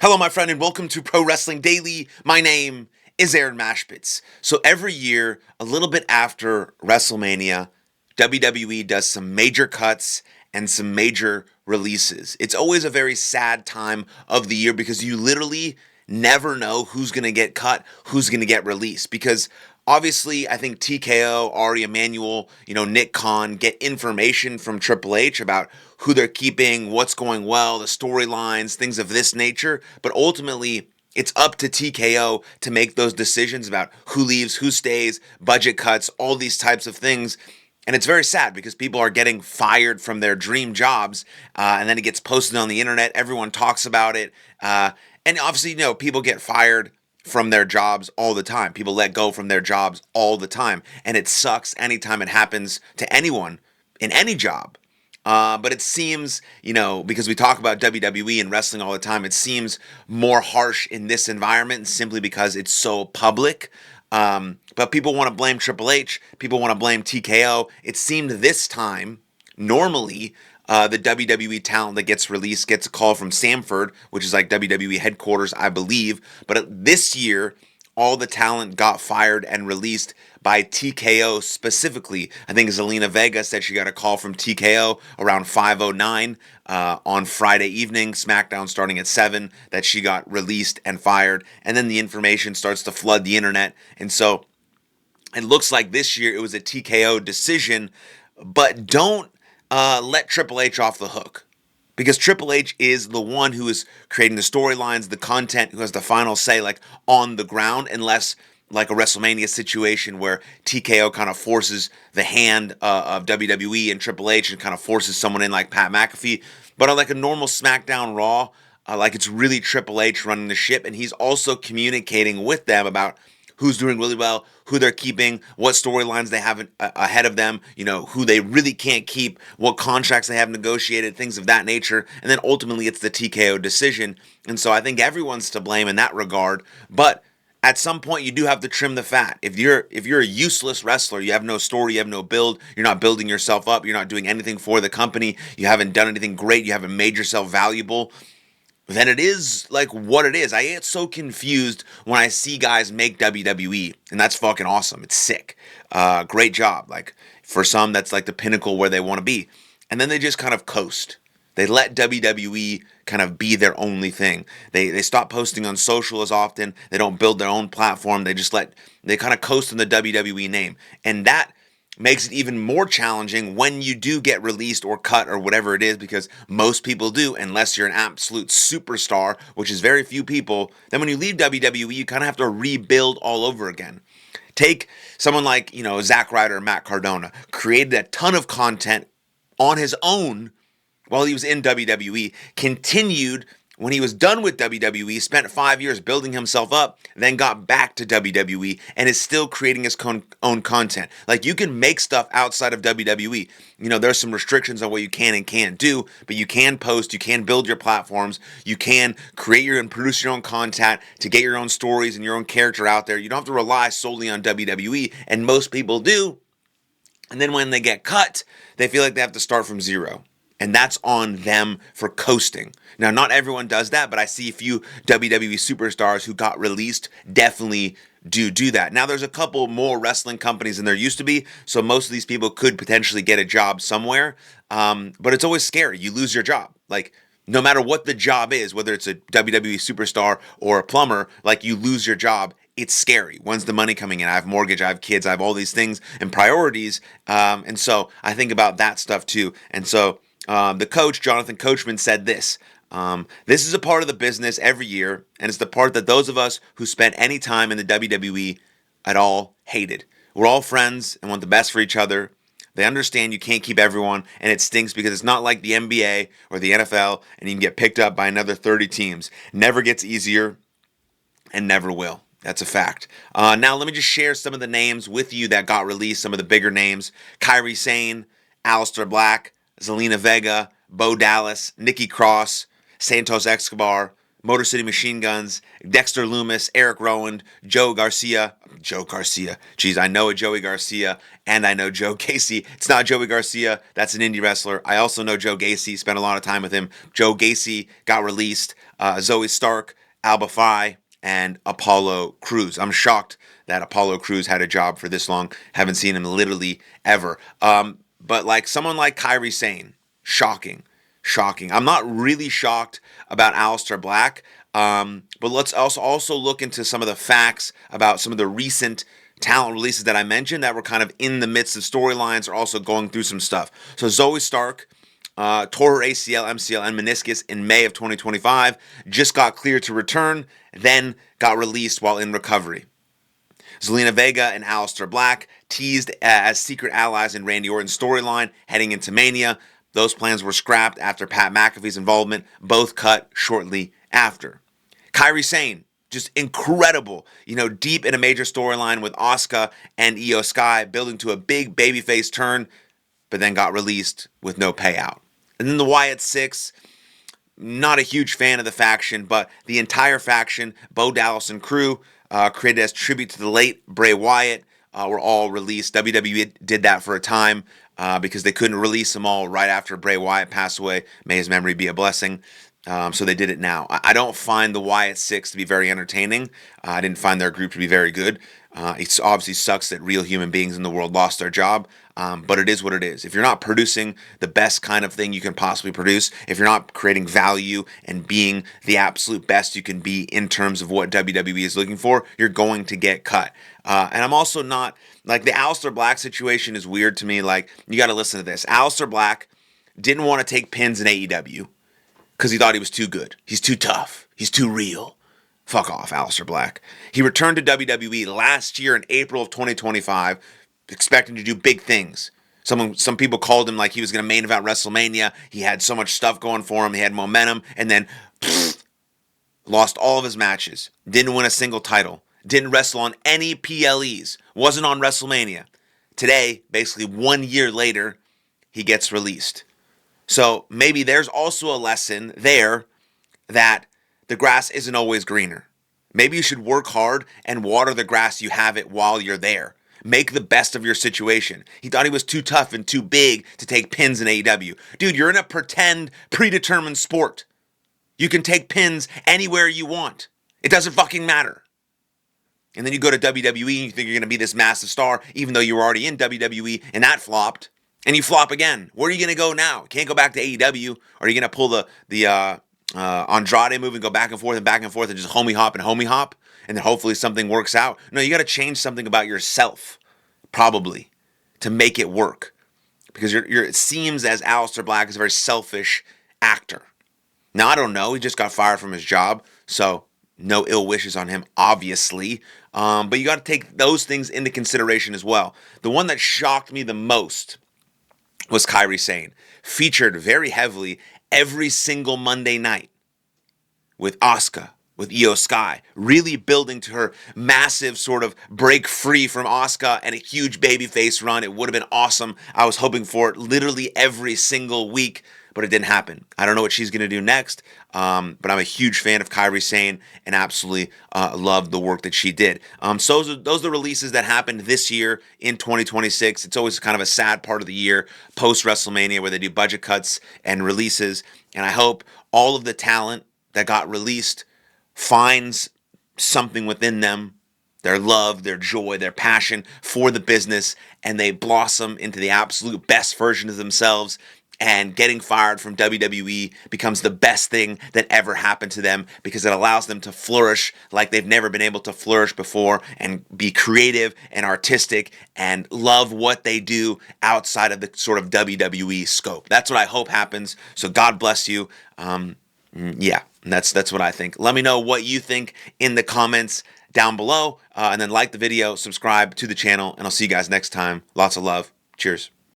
Hello, my friend, and welcome to Pro Wrestling Daily. My name is Aaron Machbitz. So every year, a little bit after WrestleMania, WWE does some major cuts and some major releases. It's always a very sad time of the year because you literally never know who's going to get cut, who's going to get released. Because obviously, I think TKO, Ari Emanuel, Nick Khan get information from Triple H about who they're keeping, what's going well, the storylines, things of this nature. But ultimately, it's up to TKO to make those decisions about who leaves, who stays, budget cuts, all these types of things. And it's very sad because people are getting fired from their dream jobs, and then it gets posted on the internet. Everyone talks about it. And obviously, people get fired from their jobs all the time. People let go from their jobs all the time. And it sucks anytime it happens to anyone in any job. But it seems, because we talk about WWE and wrestling all the time, it seems more harsh in this environment simply because it's so public. But people want to blame Triple H. People want to blame TKO. It seemed this time, normally, the WWE talent that gets released gets a call from Sanford, which is like WWE headquarters, I believe. But this year, all the talent got fired and released by TKO specifically. I think Zelina Vega said she got a call from TKO around 5:09 on Friday evening, SmackDown starting at 7, that she got released and fired. And then the information starts to flood the internet. And so it looks like this year it was a TKO decision, but don't let Triple H off the hook. Because Triple H is the one who is creating the storylines, the content, who has the final say, like, on the ground, unless like a WrestleMania situation where TKO kind of forces the hand of WWE and Triple H and kind of forces someone in like Pat McAfee. But on like a normal SmackDown Raw, like it's really Triple H running the ship, and he's also communicating with them about who's doing really well, who they're keeping, what storylines they have ahead of them, who they really can't keep, what contracts they have negotiated, things of that nature. And then ultimately it's the TKO decision. And so I think everyone's to blame in that regard. But at some point you do have to trim the fat. If you're a useless wrestler, you have no story, you have no build, you're not building yourself up, you're not doing anything for the company, you haven't done anything great, you haven't made yourself valuable, then it is like what it is. I get so confused when I see guys make WWE, and that's fucking awesome. It's sick. Great job. Like, for some, that's like the pinnacle where they want to be. And then they just kind of coast. They let WWE kind of be their only thing. They stop posting on social as often. They don't build their own platform. They kind of coast in the WWE name. And that makes it even more challenging when you do get released or cut or whatever it is, because most people do, unless you're an absolute superstar, which is very few people. Then when you leave WWE, you kind of have to rebuild all over again. Take someone like, Zack Ryder or Matt Cardona, created a ton of content on his own while he was in WWE, continued when he was done with WWE, spent 5 years building himself up, then got back to WWE and is still creating his own content. Like, you can make stuff outside of WWE. There's some restrictions on what you can and can't do, but you can post, you can build your platforms, you can create and produce your own content to get your own stories and your own character out there. You don't have to rely solely on WWE, and most people do. And then when they get cut, they feel like they have to start from zero. And that's on them for coasting. Now, not everyone does that, but I see a few WWE superstars who got released definitely do that. Now, there's a couple more wrestling companies than there used to be, so most of these people could potentially get a job somewhere. But it's always scary. You lose your job. Like, no matter what the job is, whether it's a WWE superstar or a plumber, like, you lose your job. It's scary. When's the money coming in? I have mortgage, I have kids, I have all these things and priorities. And so I think about that stuff too. And so the coach, Jonathan Coachman, said this. This is a part of the business every year, and it's the part that those of us who spent any time in the WWE at all hated. We're all friends and want the best for each other. They understand you can't keep everyone, and it stinks because it's not like the NBA or the NFL, and you can get picked up by another 30 teams. Never gets easier, and never will. That's a fact. Now, let me just share some of the names with you that got released, some of the bigger names. Kairi Sane, Aleister Black, Zelina Vega, Bo Dallas, Nikki Cross, Santos Escobar, Motor City Machine Guns, Dexter Loomis, Eric Rowan, Joe Garcia. Geez, I know a Joey Garcia and I know Joe Gacy. It's not Joey Garcia. That's an indie wrestler. I also know Joe Gacy. Spent a lot of time with him. Joe Gacy got released. Zoe Stark, Alba Phi, and Apollo Crews. I'm shocked that Apollo Crews had a job for this long. Haven't seen him literally ever. But like someone like Kairi Sane, shocking. I'm not really shocked about Aleister Black, but let's also look into some of the facts about some of the recent talent releases that I mentioned that were kind of in the midst of storylines or also going through some stuff. So Zoe Stark tore her ACL, MCL, and meniscus in May of 2025, just got cleared to return, then got released while in recovery. Zelina Vega and Aleister Black teased as secret allies in Randy Orton's storyline heading into Mania. Those plans were scrapped after Pat McAfee's involvement, both cut shortly after. Kairi Sane, just incredible, deep in a major storyline with Asuka and Io Sky, building to a big babyface turn, but then got released with no payout. And then the Wyatt Six, not a huge fan of the faction, but the entire faction, Bo Dallas and crew, created as tribute to the late Bray Wyatt, were all released. WWE did that for a time because they couldn't release them all right after Bray Wyatt passed away. May his memory be a blessing. So they did it now. I don't find the Wyatt Six to be very entertaining. I didn't find their group to be very good. It obviously sucks that real human beings in the world lost their job, but it is what it is. If you're not producing the best kind of thing you can possibly produce, if you're not creating value and being the absolute best you can be in terms of what WWE is looking for, you're going to get cut. And I'm also not, like, the Aleister Black situation is weird to me. Like, you got to listen to this. Aleister Black didn't want to take pins in AEW because he thought he was too good. He's too tough. He's too real. Fuck off, Aleister Black. He returned to WWE last year in April of 2025, expecting to do big things. Some people called him like he was going to main event WrestleMania. He had so much stuff going for him. He had momentum, and then lost all of his matches. Didn't win a single title. Didn't wrestle on any PLEs. Wasn't on WrestleMania. Today, basically 1 year later, he gets released. So maybe there's also a lesson there that the grass isn't always greener. Maybe you should work hard and water the grass you have it while you're there. Make the best of your situation. He thought he was too tough and too big to take pins in AEW. Dude, you're in a pretend, predetermined sport. You can take pins anywhere you want. It doesn't fucking matter. And then you go to WWE and you think you're going to be this massive star, even though you were already in WWE and that flopped. And you flop again. Where are you going to go now? Can't go back to AEW. Or are you going to pull the Andrade move and go back and forth and just homie hop, and then hopefully something works out? No, you got to change something about yourself, probably, to make it work. Because it seems as Aleister Black is a very selfish actor. Now, I don't know. He just got fired from his job, so no ill wishes on him, obviously. But you got to take those things into consideration as well. The one that shocked me the most was Kairi Sane, featured very heavily every single Monday night with Asuka, with Io Sky, really building to her massive sort of break free from Asuka and a huge babyface run. It would have been awesome. I was hoping for it literally every single week, but it didn't happen. I don't know what she's going to do next, but I'm a huge fan of Kairi Sane and absolutely love the work that she did. So those are the releases that happened this year in 2026. It's always kind of a sad part of the year, post-WrestleMania, where they do budget cuts and releases, and I hope all of the talent that got released finds something within them, their love, their joy, their passion for the business, and they blossom into the absolute best version of themselves. And getting fired from WWE becomes the best thing that ever happened to them because it allows them to flourish like they've never been able to flourish before and be creative and artistic and love what they do outside of the sort of WWE scope. That's what I hope happens. So God bless you. Yeah, that's what I think. Let me know what you think in the comments down below, and then like the video, subscribe to the channel, and I'll see you guys next time. Lots of love. Cheers.